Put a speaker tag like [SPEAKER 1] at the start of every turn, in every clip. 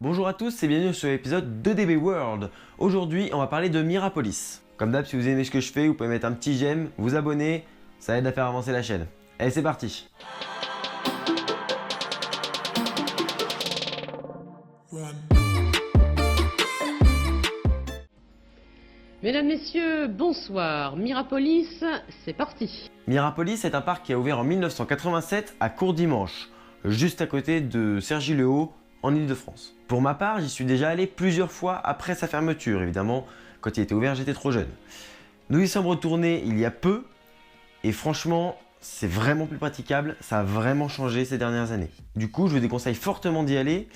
[SPEAKER 1] Bonjour à tous et bienvenue sur l'épisode de DB World. Aujourd'hui, on va parler de Mirapolis. Comme d'hab, si vous aimez ce que je fais, vous pouvez mettre un petit j'aime, vous abonner, ça aide à faire avancer la chaîne. Allez, c'est parti.
[SPEAKER 2] Mesdames, Messieurs, bonsoir. Mirapolis, c'est parti.
[SPEAKER 1] Mirapolis est un parc qui a ouvert en 1987 à Courdimanche, juste à côté de Cergy-le-Haut, en Ile-de-France. Pour ma part, j'y suis déjà allé plusieurs fois après sa fermeture. Évidemment, quand il était ouvert, j'étais trop jeune. Nous y sommes retournés il y a peu, et franchement, c'est vraiment plus praticable. Ça a vraiment changé ces dernières années. Du coup, je vous déconseille fortement d'y aller,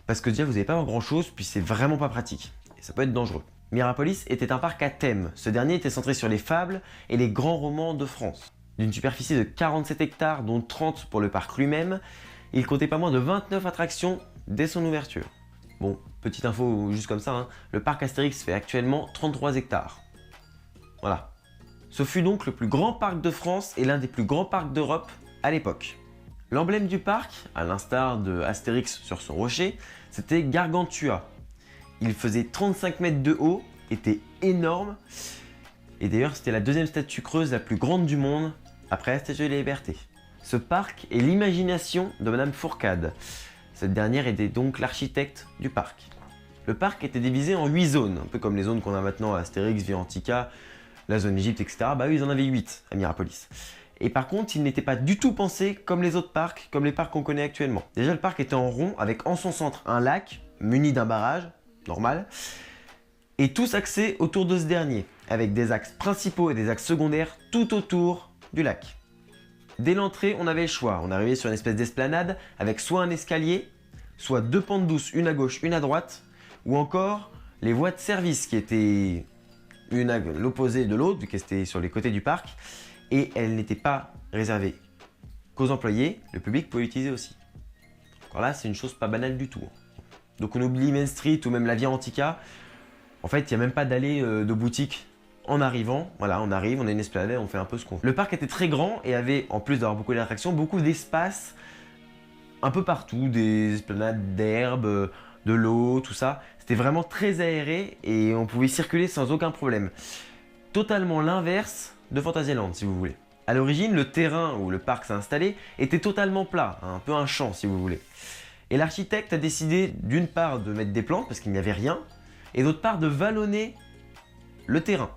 [SPEAKER 1] parce que déjà, vous n'avez pas grand chose, puis c'est vraiment pas pratique. Et ça peut être dangereux. Mirapolis était un parc à thème. Ce dernier était centré sur les fables et les grands romans de France. D'une superficie de 47 hectares, dont 30 pour le parc lui-même, il comptait pas moins de 29 attractions dès son ouverture. Bon, petite info juste comme ça, hein, le parc Astérix fait actuellement 33 hectares. Voilà. Ce fut donc le plus grand parc de France et l'un des plus grands parcs d'Europe à l'époque. L'emblème du parc, à l'instar de Astérix sur son rocher, c'était Gargantua. Il faisait 35 mètres de haut, était énorme, et d'ailleurs c'était la deuxième statue creuse la plus grande du monde, après la Statue de la Liberté. Ce parc est l'imagination de Madame Fourcade. Cette dernière était donc l'architecte du parc. Le parc était divisé en 8 zones, un peu comme les zones qu'on a maintenant à Astérix, Via Antica, la zone Égypte, etc. Bah eux, ils en avaient 8 à Mirapolis. Et par contre, il n'était pas du tout pensé comme les autres parcs, comme les parcs qu'on connaît actuellement. Déjà, le parc était en rond, avec en son centre un lac, muni d'un barrage, normal, et tous axés autour de ce dernier, avec des axes principaux et des axes secondaires tout autour du lac. Dès l'entrée, on avait le choix. On arrivait sur une espèce d'esplanade avec soit un escalier, soit 2 pentes douces, une à gauche, une à droite, ou encore les voies de service qui étaient une à l'opposé de l'autre, vu qu'elles étaient sur les côtés du parc, et elles n'étaient pas réservées qu'aux employés, le public pouvait l'utiliser aussi. Alors là, c'est une chose pas banale du tout. Donc on oublie Main Street ou même la Via Antica. En fait, il n'y a même pas d'allée de boutique en arrivant. Voilà, on arrive, on a une esplanade, on fait un peu ce qu'on veut. Le parc était très grand et avait, en plus d'avoir beaucoup d'attractions, beaucoup d'espace un peu partout, des esplanades d'herbe, de l'eau, tout ça. C'était vraiment très aéré et on pouvait circuler sans aucun problème. Totalement l'inverse de Fantasyland, si vous voulez. À l'origine, le terrain où le parc s'est installé était totalement plat, un peu un champ, si vous voulez. Et l'architecte a décidé d'une part de mettre des plantes parce qu'il n'y avait rien, et d'autre part de vallonner le terrain.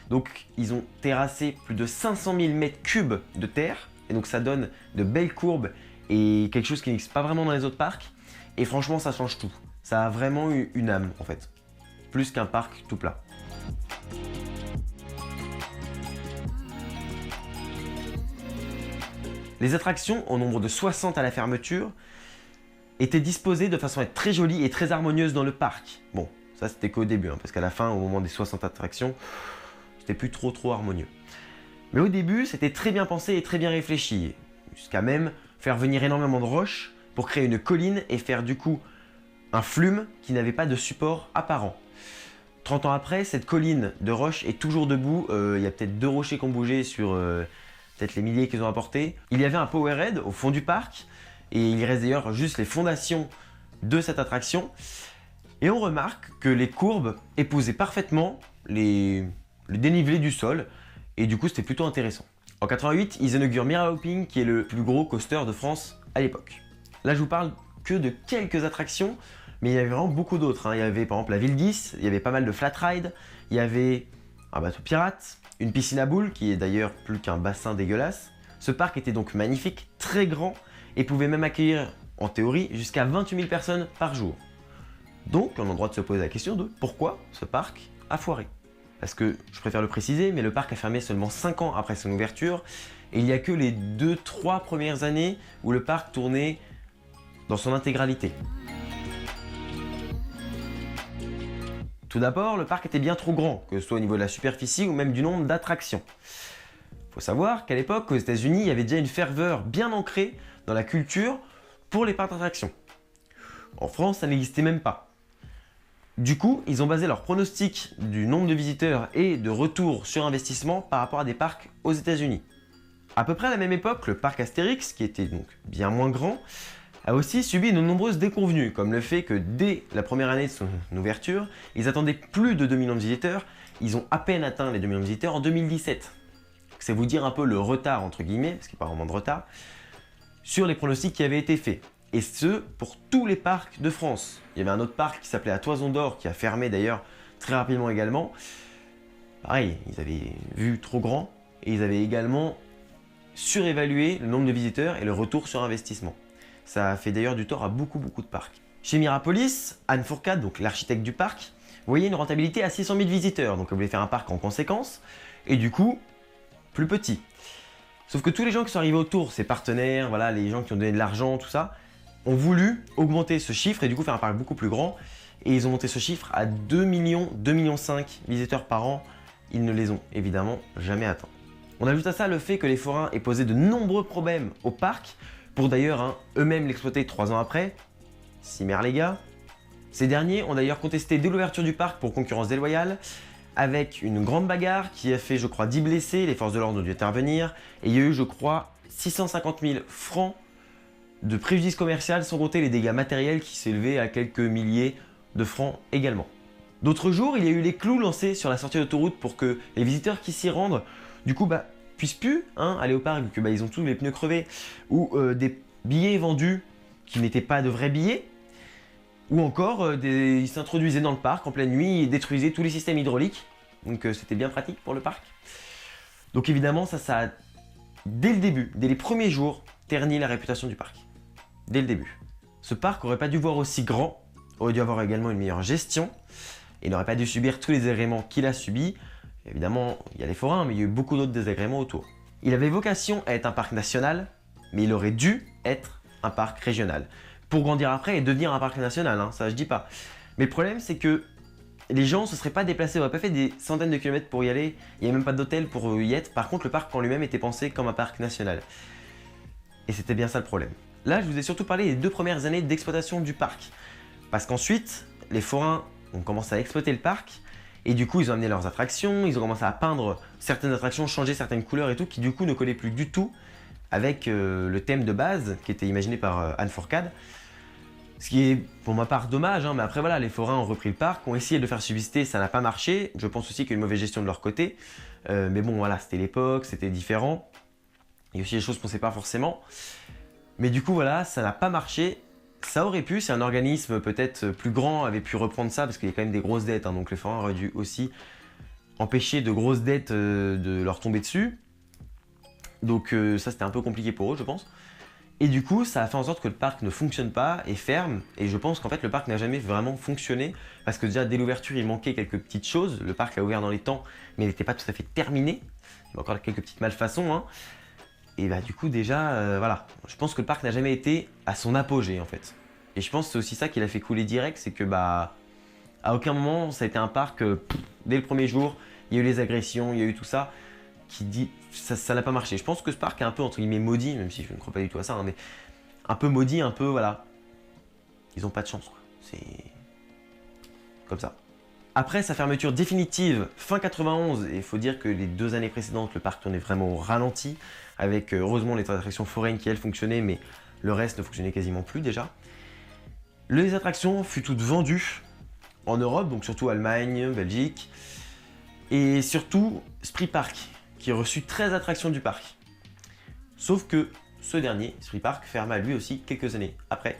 [SPEAKER 1] Donc ils ont terrassé plus de 500 000 mètres cubes de terre, et donc ça donne de belles courbes et quelque chose qui n'existe pas vraiment dans les autres parcs. Et franchement, ça change tout. Ça a vraiment eu une âme en fait, plus qu'un parc tout plat. Les attractions, au nombre de 60 à la fermeture, étaient disposées de façon à être très jolies et très harmonieuses dans le parc. Bon, ça c'était qu'au début, hein, parce qu'à la fin, au moment des 60 attractions, c'était plus trop harmonieux. Mais au début, c'était très bien pensé et très bien réfléchi, jusqu'à même faire venir énormément de roches pour créer une colline et faire du coup un flume qui n'avait pas de support apparent. 30 ans après, cette colline de roches est toujours debout. Il y a peut-être 2 rochers qui ont bougé sur peut-être les milliers qu'ils ont apportés. Il y avait un Powerhead au fond du parc, et il reste d'ailleurs juste les fondations de cette attraction. Et on remarque que les courbes épousaient parfaitement le dénivelé du sol, et du coup c'était plutôt intéressant. En 88, ils inaugurent Mira Hopping, qui est le plus gros coaster de France à l'époque. Là je vous parle que de quelques attractions, mais il y avait vraiment beaucoup d'autres, hein. Il y avait par exemple la Ville 10, il y avait pas mal de flat ride, il y avait un bateau pirate, une piscine à boules qui est d'ailleurs plus qu'un bassin dégueulasse. Ce parc était donc magnifique, très grand, et pouvait même accueillir, en théorie, jusqu'à 28 000 personnes par jour. Donc, on a le droit de se poser la question de pourquoi ce parc a foiré. Parce que, je préfère le préciser, mais le parc a fermé seulement 5 ans après son ouverture, et il n'y a que les 2-3 premières années où le parc tournait dans son intégralité. Tout d'abord, le parc était bien trop grand, que ce soit au niveau de la superficie ou même du nombre d'attractions. Il faut savoir qu'à l'époque, aux États-Unis, il y avait déjà une ferveur bien ancrée dans la culture pour les parcs d'attractions. En France, ça n'existait même pas. Du coup, ils ont basé leur pronostic du nombre de visiteurs et de retour sur investissement par rapport à des parcs aux États-Unis. À peu près à la même époque, le parc Astérix, qui était donc bien moins grand, a aussi subi de nombreuses déconvenues, comme le fait que dès la première année de son ouverture, ils attendaient plus de 2 millions de visiteurs, ils ont à peine atteint les 2 millions de visiteurs en 2017. C'est vous dire un peu le retard, entre guillemets, parce qu'il n'y a pas vraiment de retard, sur les pronostics qui avaient été faits. Et ce, pour tous les parcs de France. Il y avait un autre parc qui s'appelait à Toison d'Or, qui a fermé d'ailleurs très rapidement également. Pareil, ils avaient vu trop grand, et ils avaient également surévalué le nombre de visiteurs et le retour sur investissement. Ça a fait d'ailleurs du tort à beaucoup de parcs. Chez Mirapolis, Anne Fourcade, donc l'architecte du parc, voyait une rentabilité à 600 000 visiteurs, donc elle voulait faire un parc en conséquence, et du coup, plus petit. Sauf que tous les gens qui sont arrivés autour, ses partenaires, voilà, les gens qui ont donné de l'argent, tout ça, ont voulu augmenter ce chiffre et du coup faire un parc beaucoup plus grand. Et ils ont monté ce chiffre à 2 millions, 2,5 millions visiteurs par an. Ils ne les ont évidemment jamais atteints. On ajoute à ça le fait que les forains aient posé de nombreux problèmes au parc, pour d'ailleurs eux-mêmes l'exploiter 3 ans après. Si merde les gars. Ces derniers ont d'ailleurs contesté dès l'ouverture du parc pour concurrence déloyale, avec une grande bagarre qui a fait, je crois, 10 blessés, les forces de l'ordre ont dû intervenir, et il y a eu, je crois, 650 000 francs de préjudice commercial, sans compter les dégâts matériels qui s'élevaient à quelques milliers de francs également. D'autres jours, il y a eu les clous lancés sur la sortie d'autoroute pour que les visiteurs qui s'y rendent, du coup, puissent plus aller au parc, vu que ils ont tous les pneus crevés, ou des billets vendus qui n'étaient pas de vrais billets, ou encore ils s'introduisaient dans le parc en pleine nuit et détruisaient tous les systèmes hydrauliques, donc c'était bien pratique pour le parc. Donc évidemment, ça a, dès le début, dès les premiers jours, terni la réputation du parc. Dès le début. Ce parc aurait pas dû voir aussi grand, aurait dû avoir également une meilleure gestion, et n'aurait pas dû subir tous les désagréments qu'il a subis. Évidemment, il y a les forains, mais il y a eu beaucoup d'autres désagréments autour. Il avait vocation à être un parc national, mais il aurait dû être un parc régional. Pour grandir après et devenir un parc national, ça je dis pas. Mais le problème, c'est que les gens ne se seraient pas déplacés, n'auraient pas fait des centaines de kilomètres pour y aller, il n'y avait même pas d'hôtel pour y être. Par contre, le parc en lui-même était pensé comme un parc national. Et c'était bien ça le problème. Là, je vous ai surtout parlé des 2 premières années d'exploitation du parc. Parce qu'ensuite, les forains ont commencé à exploiter le parc, et du coup, ils ont amené leurs attractions, ils ont commencé à peindre certaines attractions, changer certaines couleurs et tout, qui du coup ne collaient plus du tout avec le thème de base qui était imaginé par Anne Fourcade. Ce qui est pour ma part dommage, mais après voilà, les forains ont repris le parc, ont essayé de le faire subsister, ça n'a pas marché. Je pense aussi qu'il y a eu une mauvaise gestion de leur côté. Mais bon voilà, c'était l'époque, c'était différent. Il y a aussi des choses qu'on ne sait pas forcément. Mais du coup voilà, ça n'a pas marché. Ça aurait pu, si un organisme peut-être plus grand avait pu reprendre ça, parce qu'il y a quand même des grosses dettes, donc les forains auraient dû aussi empêcher de grosses dettes de leur tomber dessus. Donc ça c'était un peu compliqué pour eux je pense. Et du coup ça a fait en sorte que le parc ne fonctionne pas et ferme. Et je pense qu'en fait le parc n'a jamais vraiment fonctionné, parce que déjà dès l'ouverture il manquait quelques petites choses. Le parc a ouvert dans les temps, mais il n'était pas tout à fait terminé. Il y avait encore quelques petites malfaçons. Et du coup déjà, voilà, je pense que le parc n'a jamais été à son apogée en fait. Et je pense que c'est aussi ça qui l'a fait couler direct, c'est que à aucun moment ça a été un parc, dès le premier jour, il y a eu les agressions, il y a eu tout ça, qui dit ça n'a pas marché. Je pense que ce parc est un peu entre guillemets maudit, même si je ne crois pas du tout à ça, mais un peu maudit, un peu voilà. Ils ont pas de chance, quoi. C'est comme ça. Après sa fermeture définitive fin 91, et il faut dire que les 2 années précédentes, le parc tournait vraiment au ralenti, avec heureusement les attractions foraines qui elles fonctionnaient, mais le reste ne fonctionnait quasiment plus déjà. Les attractions furent toutes vendues en Europe, donc surtout Allemagne, Belgique, et surtout Spree Park, qui a reçu 13 attractions du parc. Sauf que ce dernier, Spree Park, ferma lui aussi quelques années après.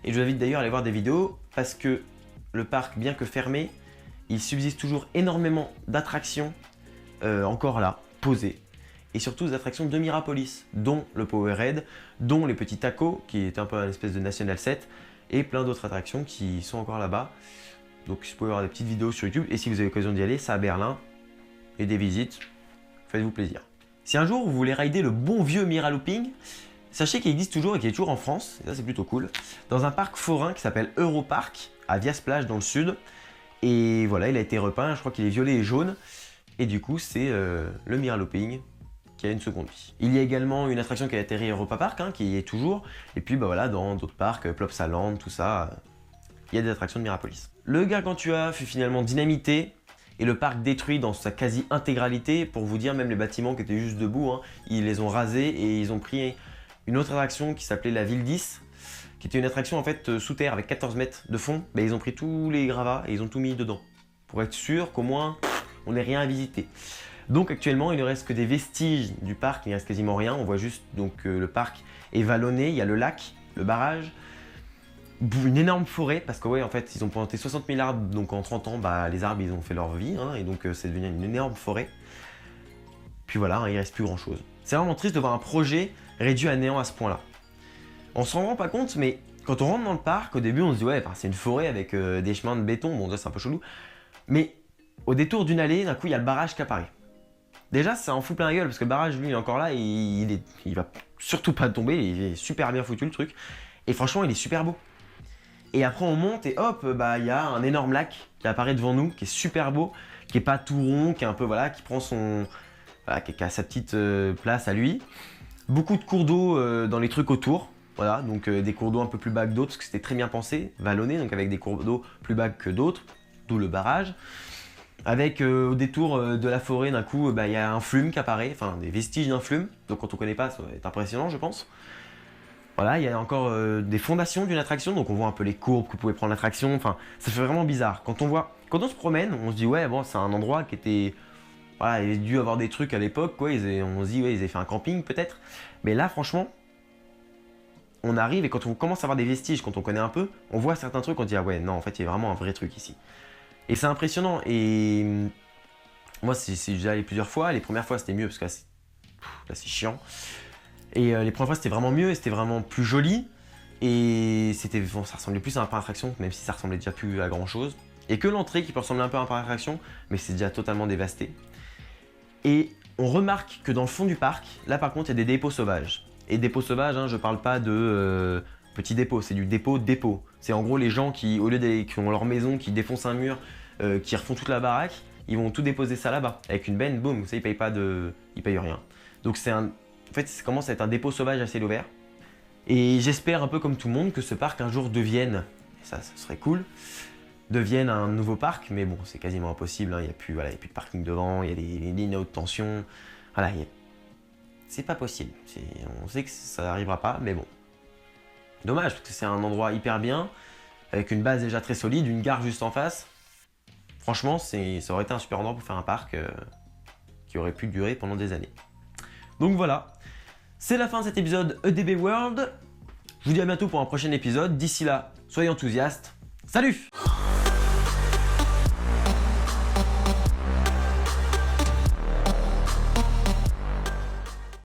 [SPEAKER 1] Et je vous invite d'ailleurs à aller voir des vidéos, parce que le parc, bien que fermé, il subsiste toujours énormément d'attractions encore là, posées. Et surtout des attractions de Mirapolis, dont le Powerade, dont les petits tacos, qui est un peu une espèce de National 7, et plein d'autres attractions qui sont encore là-bas. Donc si vous pouvez voir des petites vidéos sur YouTube, et si vous avez l'occasion d'y aller, c'est à Berlin, et des visites, faites-vous plaisir. Si un jour vous voulez rider le bon vieux Miralooping, sachez qu'il existe toujours et qu'il est toujours en France, et ça c'est plutôt cool, dans un parc forain qui s'appelle Europark, à Viasplage dans le sud. Et voilà, il a été repeint, je crois qu'il est violet et jaune, et du coup c'est le Miralooping qui a une seconde vie. Il y a également une attraction qui a atterri à Europa Park, qui y est toujours, et puis voilà, dans d'autres parcs, Plopsaland, tout ça, il y a des attractions de Mirapolis. Le Gargantua fut finalement dynamité, et le parc détruit dans sa quasi-intégralité. Pour vous dire, même les bâtiments qui étaient juste debout, ils les ont rasés, et ils ont pris une autre attraction qui s'appelait la Ville 10, qui était une attraction en fait sous terre avec 14 mètres de fond, bah, ils ont pris tous les gravats et ils ont tout mis dedans. Pour être sûr qu'au moins on n'ait rien à visiter. Donc actuellement il ne reste que des vestiges du parc, il ne reste quasiment rien. On voit juste donc le parc est vallonné, il y a le lac, le barrage, une énorme forêt parce que ouais en fait ils ont planté 60 000 arbres, donc en 30 ans bah, les arbres ils ont fait leur vie hein, et donc c'est devenu une énorme forêt. Puis voilà, hein, il ne reste plus grand chose. C'est vraiment triste de voir un projet réduit à néant à ce point là. On s'en rend pas compte, mais quand on rentre dans le parc, au début on se dit ouais c'est une forêt avec des chemins de béton, bon ça c'est un peu chelou. Mais au détour d'une allée, d'un coup il y a le barrage qui apparaît. Déjà ça en fout plein la gueule parce que le barrage lui il est encore là et il va surtout pas tomber, il est super bien foutu le truc. Et franchement il est super beau. Et après on monte et hop, bah il y a un énorme lac qui apparaît devant nous, qui est super beau, qui est pas tout rond, qui est un peu voilà, qui prend son... Voilà, qui a sa petite place à lui. Beaucoup de cours d'eau dans les trucs autour. Voilà, donc des cours d'eau un peu plus bas que d'autres, parce que c'était très bien pensé, vallonné, donc avec des cours d'eau plus bas que d'autres, d'où le barrage. Avec au détour de la forêt, d'un coup, il y a un flume qui apparaît, enfin des vestiges d'un flume. Donc quand on ne connaît pas, ça va être impressionnant, je pense. Voilà, il y a encore des fondations d'une attraction, donc on voit un peu les courbes que pouvait prendre l'attraction. Enfin, ça fait vraiment bizarre. Quand on se promène, on se dit ouais, bon, c'est un endroit qui était, voilà, il a dû avoir des trucs à l'époque, quoi. On se dit ouais, ils avaient fait un camping peut-être. Mais là, franchement, on arrive et quand on commence à avoir des vestiges, quand on connaît un peu, on voit certains trucs, on dit ah ouais, non, en fait, il y a vraiment un vrai truc ici. Et c'est impressionnant. Et moi, c'est déjà allé plusieurs fois. Les premières fois, c'était mieux parce que là, c'est chiant. Et les premières fois, c'était vraiment mieux et c'était vraiment plus joli. Et bon, ça ressemblait plus à un parc d'attraction, même si ça ressemblait déjà plus à grand chose. Et que l'entrée qui peut ressembler un peu à un parc d'attraction, mais c'est déjà totalement dévasté. Et on remarque que dans le fond du parc, là par contre, il y a des dépôts sauvages. Et dépôts sauvages, hein, je parle pas de petits dépôts, c'est du dépôt. C'est en gros les gens qui, au lieu qui ont leur maison, qui défoncent un mur, qui refont toute la baraque, ils vont tout déposer ça là-bas. Avec une benne, boum, ça ils payent ils payent rien. Donc en fait, ça commence à être un dépôt sauvage à ciel ouvert. Et j'espère un peu comme tout le monde que ce parc un jour devienne, et ça serait cool, devienne un nouveau parc, mais bon, c'est quasiment impossible, hein. Il n'y a plus de parking devant, il y a des lignes à haute tension, voilà, c'est pas possible, on sait que ça n'arrivera pas, mais bon. Dommage, parce que c'est un endroit hyper bien, avec une base déjà très solide, une gare juste en face. Franchement, ça aurait été un super endroit pour faire un parc qui aurait pu durer pendant des années. Donc voilà, c'est la fin de cet épisode EDB World. Je vous dis à bientôt pour un prochain épisode. D'ici là, soyez enthousiastes. Salut!